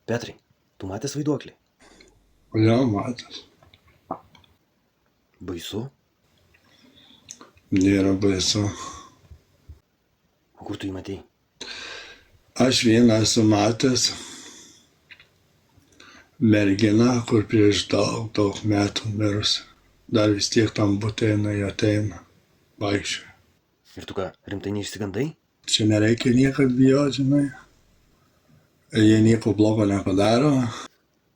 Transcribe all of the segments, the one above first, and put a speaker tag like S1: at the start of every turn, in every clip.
S1: Petrai, tu matęs vaiduoklį?
S2: Jo, matęs.
S1: Baisu?
S2: Nėra baisu.
S1: O kur tu jį matei?
S2: Aš vieną esu matęs merginą, kur prieš daug metų mirusi. Dar vis tiek tam bute jinai ateina, vaikščioja.
S1: Ir tu ką, rimtai neišsigandai?
S2: Čia nereikia niekad bijoti, žinai. Jie nieko blogo nepadaro.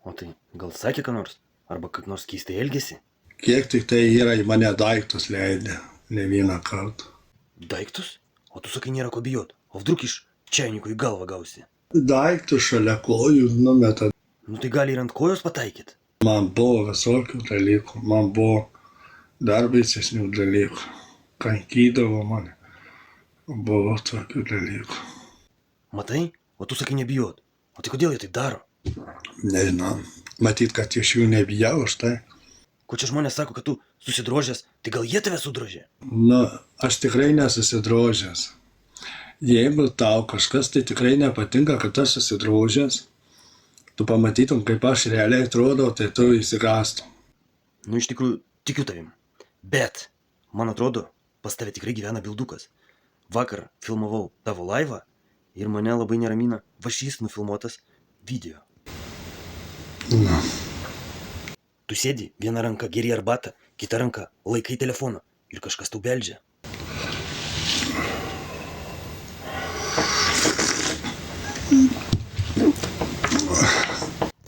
S1: O tai gal sakė ką nors? Arba kaip nors keistai elgėsi?
S2: Kiek tik tai yra į mane daiktus leidę, ne vieną kartą.
S1: Daiktus? O tu sakai nėra ko bijot. O vdruk iš čiainiko į galvą gausi.
S2: Daiktus šalia kojų numeta.
S1: Nu tai gali ir ant kojos pataikyt.
S2: Man buvo visokių dalykų, man buvo dar baisesnių dalykų. Kankydavo mane. Buvo tokių dalykų.
S1: Matai? O tu sakai nebijot. O tai kodėl jie taip daro?
S2: Nežinau. Matyt, kad iš jų nebijau už tai.
S1: Ko čia žmonės sako, kad tu susidrožęs, tai gal jie tave sudrožė?
S2: Nu, aš tikrai nesusidrožęs. Jeigu tau kažkas tai tikrai nepatinka, kad aš susidrožęs, tu pamatytum, kaip aš realiai atrodau, tai tu įsigastum.
S1: Nu iš tikrųjų, tikiu tavim. Bet, man atrodo, pas tave tikrai gyvena bildukas. Vakar filmavau tavo laivą ir mane labai neramina va šis nufilmuotas video.
S2: Nu.
S1: Tu sėdi, viena ranka geri arbatą, kita ranka laikai telefoną ir kažkas tau beldžia.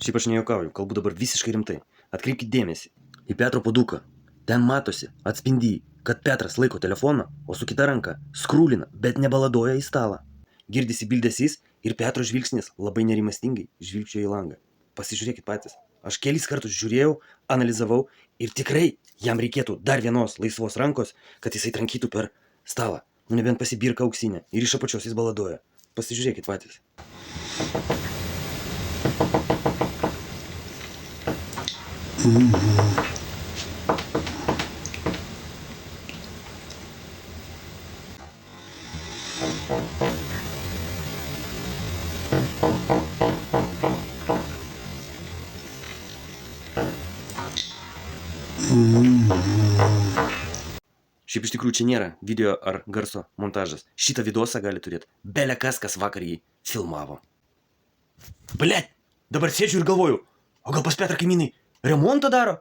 S1: Šiaip aš nejuokauju, kalbu dabar visiškai rimtai. Atkreipkit dėmesį į Petro puoduką. Ten matosi, atspindy, kad Petras laiko telefoną, o su kita ranka skrūlina, bet nebaladoja į stalą. Girdisi bildesys ir Petro žvilgsnis labai nerimastingai žvilgčioja į langą. Pasižiūrėkit patys. Aš kelis kartus žiūrėjau, analizavau ir tikrai jam reikėtų dar vienos laisvos rankos, kad jisai trankytų per stalą. Nu nebent pasibirka auksinę ir iš apačios jis baladoja. Pasižiūrėkit patys. Šiaip iš tikrųjų čia nėra video ar garso montažas. Šitą vidosą gali turėti bele kas vakar jį filmavo. Blet, dabar sėdžiu ir galvoju, o gal pas Petrą kaimynai remontą daro?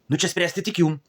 S1: Nu čia spręsti tik jum.